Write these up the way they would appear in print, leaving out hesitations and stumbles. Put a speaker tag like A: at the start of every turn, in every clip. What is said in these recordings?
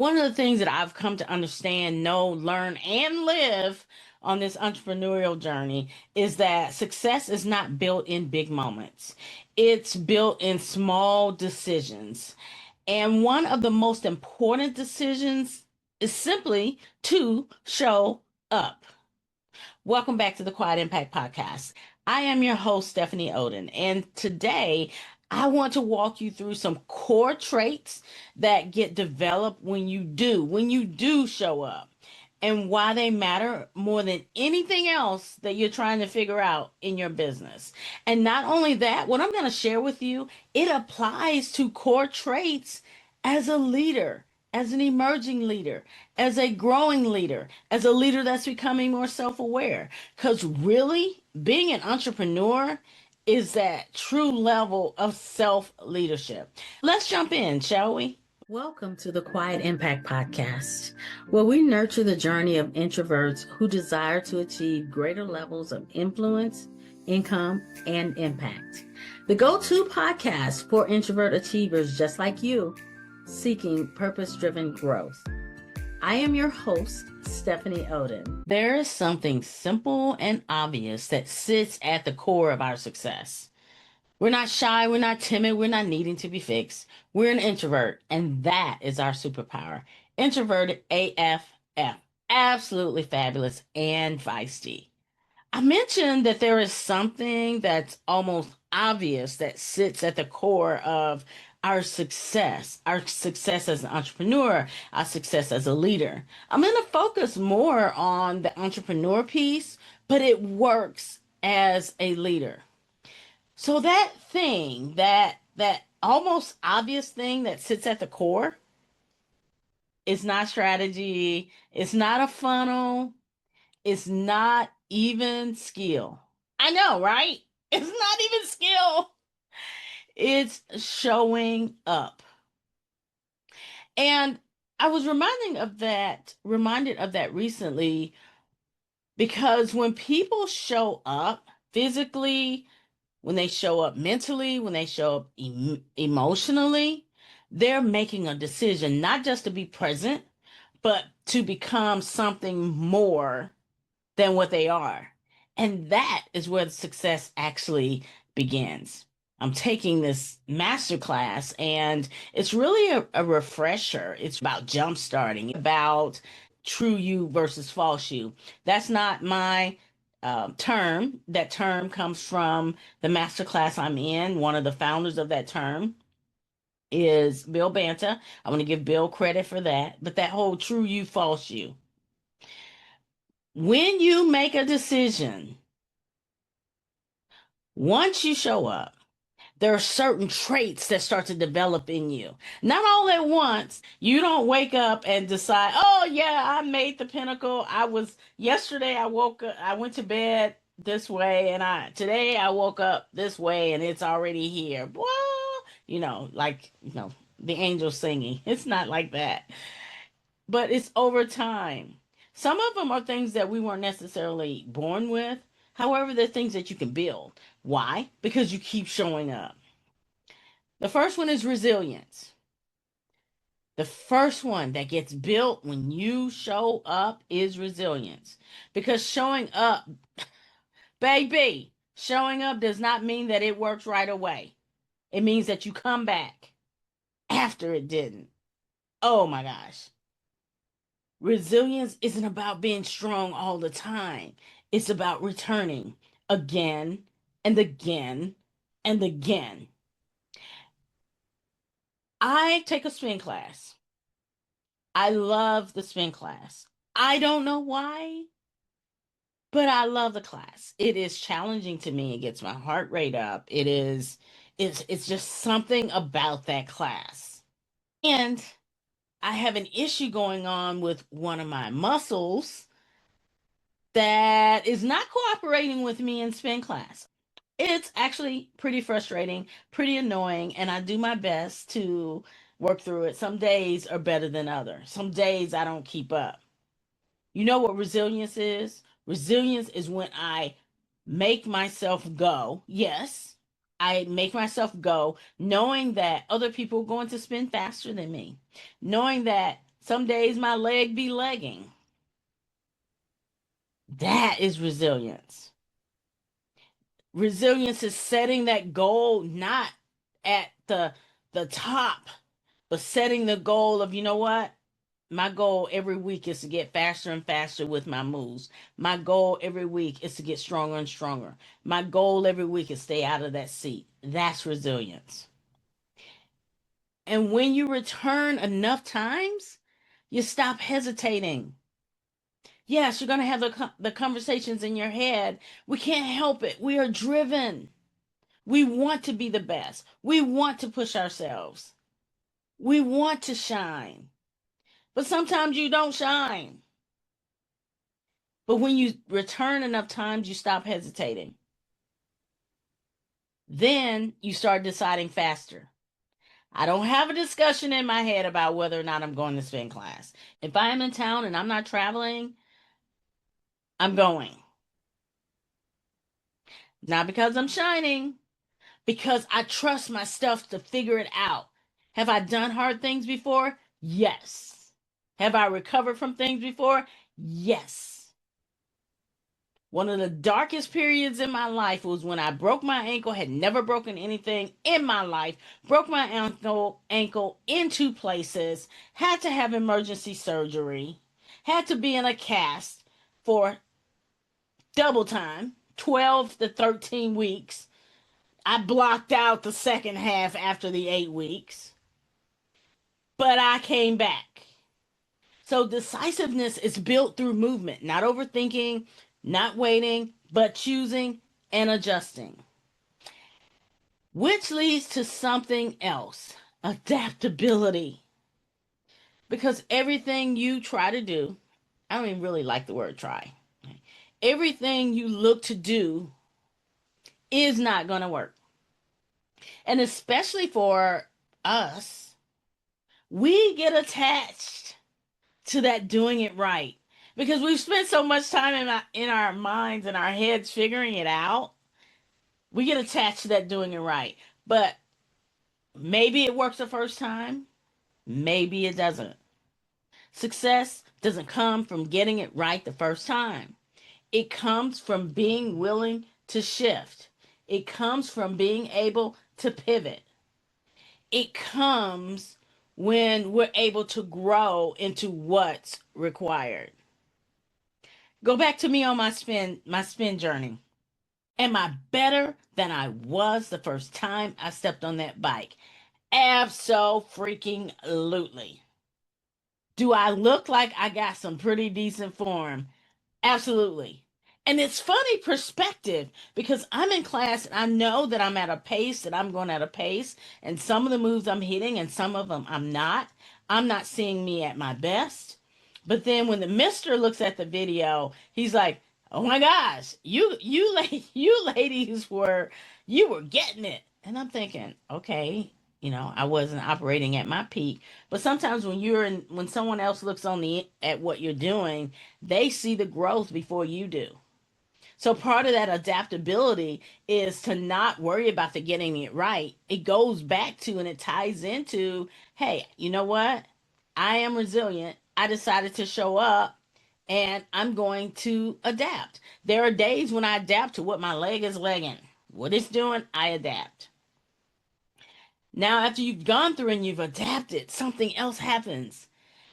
A: One of the things that I've come to understand, know, learn, and live on this entrepreneurial journey is that success is not built in big moments. It's built in small decisions. And one of the most important decisions is simply to show up. Welcome back to the Quiet Impact Podcast. I am your host, Stephanie Oden, and today I want to walk you through some core traits that get developed when you do show up, and why they matter more than anything else that you're trying to figure out in your business. And not only that, what I'm going to share with you, it applies to core traits as a leader, as an emerging leader, as a growing leader, as a leader that's becoming more self aware. Because really, being an entrepreneur is that true level of self leadership. Let's jump in, shall we? Welcome to the Quiet Impact Podcast, where we nurture the journey of introverts who desire to achieve greater levels of influence, income, and impact. The go-to podcast for introvert achievers just like you, seeking purpose-driven growth. I am your host, Stephanie Oden. There is something simple and obvious that sits at the core of our success. We're not shy, we're not timid, we're not needing to be fixed. We're an introvert, and that is our superpower. Introverted AFF. Absolutely fabulous and feisty. I mentioned that there is something that's almost obvious that sits at the core of our success as an entrepreneur, our success as a leader. I'm going to focus more on the entrepreneur piece, but it works as a leader. So that thing, that almost obvious thing that sits at the core, is not strategy, it's not a funnel, it's not even skill. I know, right? It's not even skill. It's showing up. And I was reminded of that recently, because when people show up physically, when they show up mentally, when they show up emotionally, they're making a decision not just to be present, but to become something more than what they are. And that is where the success actually begins. I'm taking this master class, and it's really a refresher. It's about jump starting, about true you versus false you. That's not my term. That term comes from the master class I'm in. One of the founders of that term is Bill Banta. I want to give Bill credit for that. But that whole true you, false you. When you make a decision, once you show up, there are certain traits that start to develop in you. Not all at once. You don't wake up and decide, oh yeah, I made the pinnacle. Yesterday I woke up, I went to bed this way, and today I woke up this way and it's already here. Well, the angels singing. It's not like that. But it's over time. Some of them are things that we weren't necessarily born with. However, they're things that you can build. Why? Because you keep showing up. The first one is resilience. The first one that gets built when you show up is resilience. Because showing up, baby, showing up does not mean that it works right away. It means that you come back after it didn't. Oh my gosh. Resilience isn't about being strong all the time. It's about returning again and again and again. I take a spin class. I love the spin class. I don't know why, but I love the class. It is challenging to me. It gets my heart rate up. It's just something about that class. And I have an issue going on with one of my muscles that is not cooperating with me in spin class. It's actually pretty frustrating, pretty annoying, and I do my best to work through it. Some days are better than others. Some days I don't keep up. You know what resilience is? Resilience is when I make myself go. Yes, I make myself go, knowing that other people are going to spin faster than me, knowing that Some days my leg be legging. That is resilience. Resilience is setting that goal not at the top, but setting the goal of, you know what? My goal every week is to get faster and faster with my moves. My goal every week is to get stronger and stronger. My goal every week is stay out of that seat. That's resilience. And when you return enough times, you stop hesitating. Yes, you're going to have the conversations in your head. We can't help it. We are driven. We want to be the best. We want to push ourselves. We want to shine. But sometimes you don't shine. But when you return enough times, you stop hesitating. Then you start deciding faster. I don't have a discussion in my head about whether or not I'm going to spin class. If I am in town and I'm not traveling, I'm going. Not because I'm shining, because I trust my stuff to figure it out. Have I done hard things before? Yes. Have I recovered from things before? Yes. One of the darkest periods in my life was when I broke my ankle, had never broken anything in my life, broke my ankle in two places, had to have emergency surgery, had to be in a cast for double time, 12 to 13 weeks. I blocked out the second half after the 8 weeks, but I came back. So decisiveness is built through movement, not overthinking, not waiting, but choosing and adjusting. Which leads to something else, adaptability. Because everything you try to do, I don't even really like the word try. Everything you look to do is not going to work. And especially for us, we get attached to that doing it right because we've spent so much time in our minds and our heads figuring it out. We get attached to that doing it right. But maybe it works the first time, maybe it doesn't. Success doesn't come from getting it right the first time. It comes from being willing to shift. It comes from being able to pivot. It comes when we're able to grow into what's required. Go back to me on my spin journey. Am I better than I was the first time I stepped on that bike? Abso-freaking-lutely. Do I look like I got some pretty decent form? Absolutely. And it's funny perspective because I'm in class and I know that I'm at a pace that I'm going at a pace, and some of the moves I'm hitting and some of them I'm not. I'm not seeing me at my best. But then when the mister looks at the video, he's like, "Oh my gosh, you ladies were getting it." And I'm thinking, "Okay, I wasn't operating at my peak." But sometimes when someone else looks on the at what you're doing, they see the growth before you do. So part of that adaptability is to not worry about the getting it right. It goes back to and it ties into, hey, you know what? I am resilient. I decided to show up and I'm going to adapt. There are days when I adapt to what my leg is legging. What it's doing, I adapt. Now, after you've gone through and you've adapted, something else happens.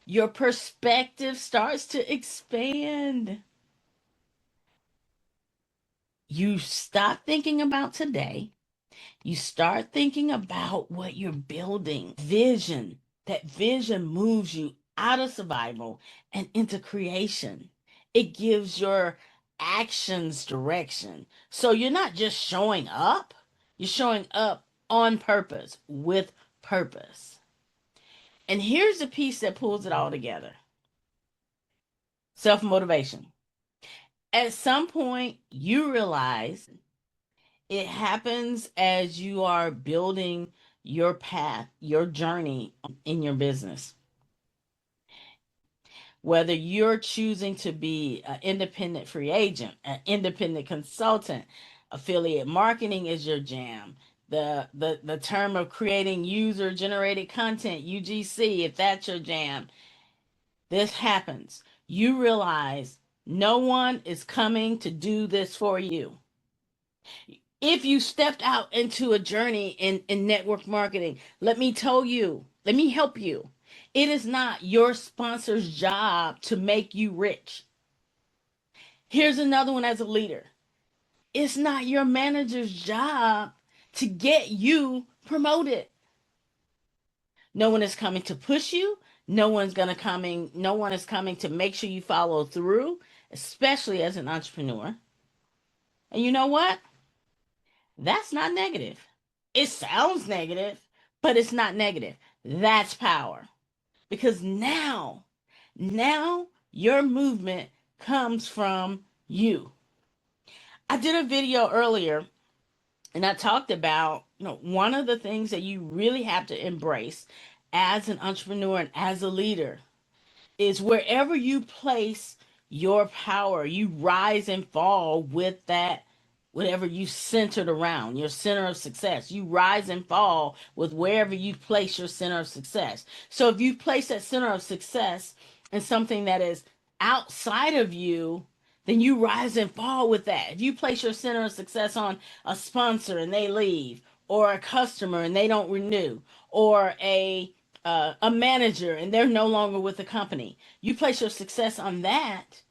A: Your perspective starts to expand. You stop thinking about today. You start thinking about what you're building. Vision. That vision moves you out of survival and into creation. It gives your actions direction. So you're not just showing up, you're showing up on purpose, with purpose. And here's the piece that pulls it all together: self motivation. At some point, you realize it happens as you are building your path, your journey in your business. Whether you're choosing to be an independent free agent, an independent consultant, affiliate marketing is your jam. The term of creating user generated content, UGC, if that's your jam, This happens. You realize no one is coming to do this for you. If you stepped out into a journey in network marketing, let me help you. It is not your sponsor's job to make you rich. Here's another one as a leader. It's not your manager's job to get you promoted. No one is coming to push you. No one is coming to make sure you follow through, especially as an entrepreneur. And you know what? That's not negative. It sounds negative, but it's not negative. That's power. Because now your movement comes from you. I did a video earlier and I talked about, one of the things that you really have to embrace as an entrepreneur and as a leader is wherever you place your power, you rise and fall with that, whatever you centered around, your center of success. You rise and fall with wherever you place your center of success. So if you place that center of success in something that is outside of you, then you rise and fall with that. If you place your center of success on a sponsor and they leave, or a customer and they don't renew, or a manager and they're no longer with the company, you place your success on that,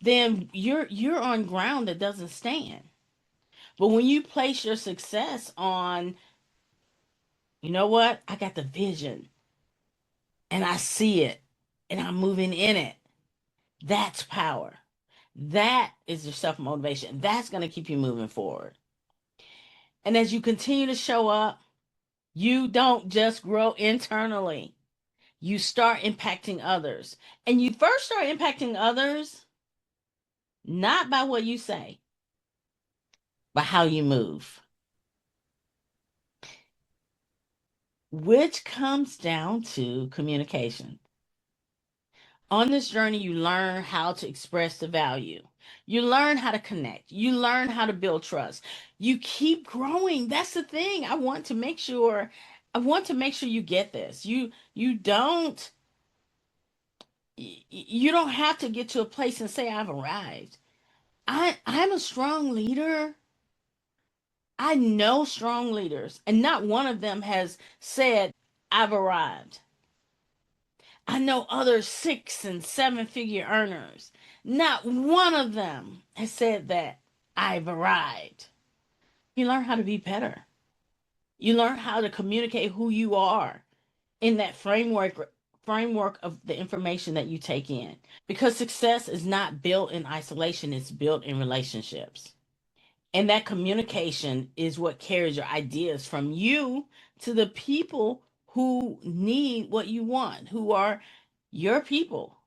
A: then you're on ground that doesn't stand. But when you place your success on, you know what, I got the vision and I see it and I'm moving in it, that's power. That is your self motivation. That's going to keep you moving forward. And as you continue to show up, you don't just grow internally, you start impacting others. And you first start impacting others not by what you say, but how you move, which comes down to communication. On this journey, you learn how to express the value. You learn how to connect. You learn how to build trust. You keep growing. That's the thing. I want to make sure you get this. You don't have to get to a place and say I've arrived. I'm a strong leader. I know strong leaders, and not one of them has said, I've arrived. I know other 6 and 7 figure earners. Not one of them has said that I've arrived. You learn how to be better. You learn how to communicate who you are in that framework of the information that you take in. Because success is not built in isolation, it's built in relationships. And that communication is what carries your ideas from you to the people who need what you want, who are your people.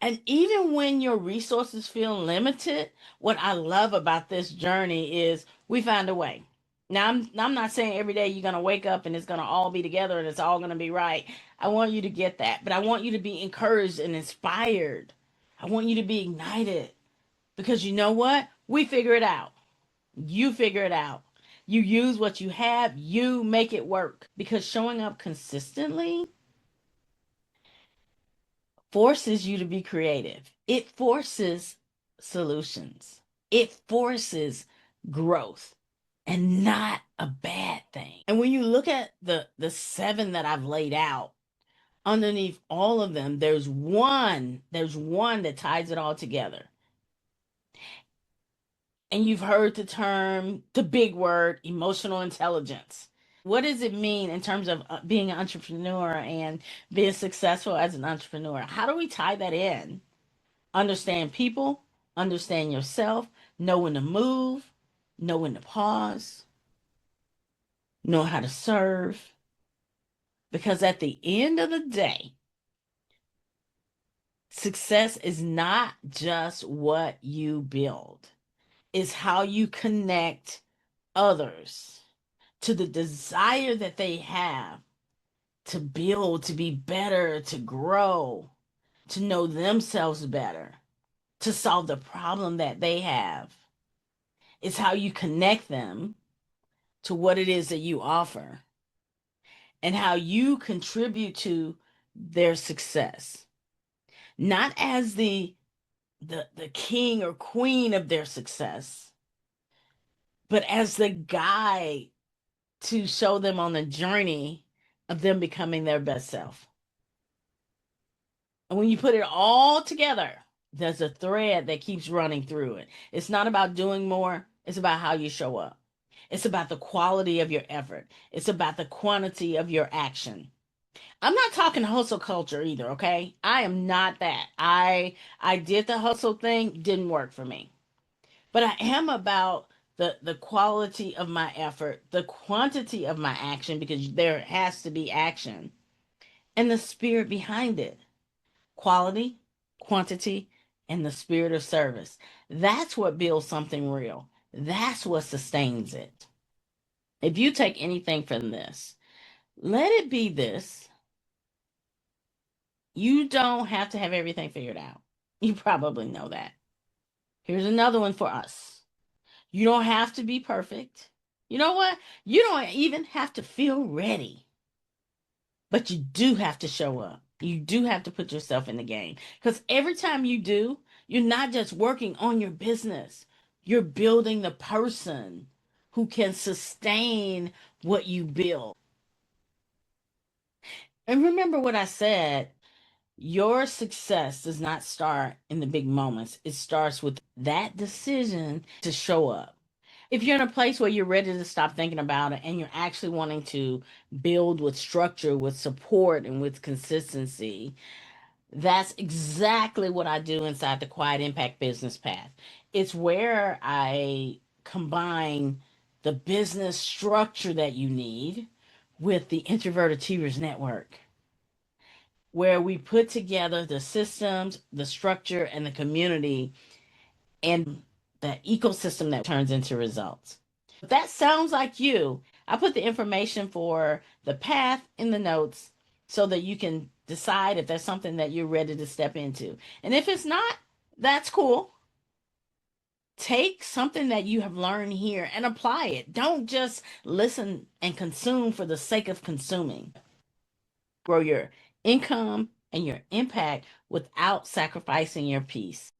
A: And even when your resources feel limited, what I love about this journey is we find a way. Now, I'm not saying every day you're going to wake up and it's going to all be together and it's all going to be right. I want you to get that. But I want you to be encouraged and inspired. I want you to be ignited. Because you know what? We figure it out. You figure it out. You use what you have, you make it work. Because showing up consistently forces you to be creative. It forces solutions. It forces growth, and not a bad thing. And when you look at the 7 that I've laid out, underneath all of them, there's one that ties it all together. And you've heard the big word, emotional intelligence. What does it mean in terms of being an entrepreneur and being successful as an entrepreneur? How do we tie that in? Understand people, understand yourself, know when to move, know when to pause, know how to serve. Because at the end of the day, success is not just what you build, it's how you connect others to the desire that they have to build, to be better, to grow, to know themselves better, to solve the problem that they have. It's how you connect them to what it is that you offer and how you contribute to their success, not as the king or queen of their success, but as the guide to show them on the journey of them becoming their best self. And when you put it all together, there's a thread that keeps running through it. It's not about doing more, it's about how you show up. It's about the quality of your effort. It's about the quantity of your action. I'm not talking hustle culture either, okay? I am not that. I did the hustle thing, didn't work for me. But I am about the quality of my effort, the quantity of my action because there has to be action, and the spirit behind it. Quality, quantity, and the spirit of service. That's what builds something real. That's what sustains it. If you take anything from this, let it be this: you don't have to have everything figured out. You probably know that. Here's another one for us: you don't have to be perfect. You know what? You don't even have to feel ready, but you do have to show up. You do have to put yourself in the game. Because every time you do, you're not just working on your business, you're building the person who can sustain what you build. And remember what I said: your success does not start in the big moments, it starts with that decision to show up. If you're in a place where you're ready to stop thinking about it and you're actually wanting to build with structure, with support, and with consistency, that's exactly what I do inside the Quiet Impact Business Path. It's where I combine the business structure that you need with the Introverted Achievers Network, where we put together the systems, the structure, and the community and the ecosystem that turns into results. If that sounds like you, I put the information for the path in the notes so that you can decide if that's something that you're ready to step into. And if it's not, that's cool. Take something that you have learned here and apply it. Don't just listen and consume for the sake of consuming. Grow your income and your impact without sacrificing your peace.